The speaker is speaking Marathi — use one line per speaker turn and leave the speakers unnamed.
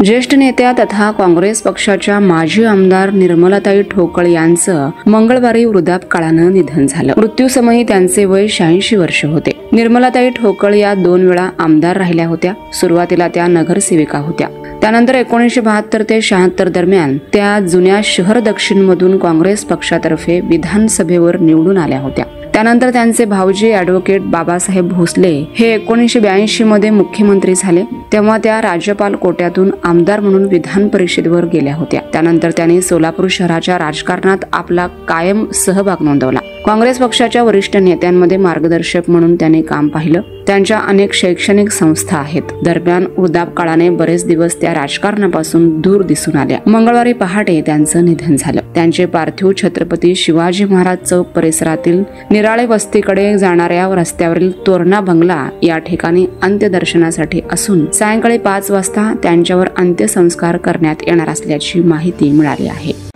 ज्येष्ठ नेत्या तथा काँग्रेस पक्षाच्या माजी आमदार निर्मलाताई ठोकळ यांचं मंगळवारी वृद्धापकाळानं निधन झालं। मृत्यूसमयी त्यांचे वय 86 वर्ष होते। निर्मलाताई ठोकळ या 2 वेळा आमदार राहिल्या होत्या। सुरुवातीला त्या नगरसेविका होत्या। त्यानंतर 1972 ते 76 दरम्यान त्या जुन्या शहर दक्षिण मधून काँग्रेस पक्षातर्फे विधानसभेवर निवडून आल्या होत्या। त्यानंतर त्यांचे भाऊजी ॲडव्होकेट बाबासाहेब भोसले हे 1982 मध्ये मुख्यमंत्री झाले। तेव्हा त्या राज्यपाल कोट्यातून आमदार म्हणून विधान परिषदेवर गेल्या होत्या। त्यानंतर त्यांनी सोलापूर शहराच्या राजकारणात आपला कायम सहभाग नोंदवला। काँग्रेस पक्षाच्या वरिष्ठ नेत्यांमध्ये मार्गदर्शक म्हणून त्यांनी काम पाहिलं। त्यांच्या अनेक शैक्षणिक संस्था आहेत। दरम्यान वृद्धापकाळाने बरेच दिवस त्या राजकारणापासून दूर दिसून आल्या। मंगळवारी पहाटे त्यांचं निधन झालं। त्यांचे पार्थिव छत्रपती शिवाजी महाराज चौक परिसरातील निराळे वस्तीकडे जाणाऱ्या रस्त्यावरील तोरणा बंगला या ठिकाणी अंत्यदर्शनासाठी असून सायंकाळी 5 वाजता त्यांच्यावर अंत्यसंस्कार करण्यात येणार असल्याची माहिती मिळाली आहे।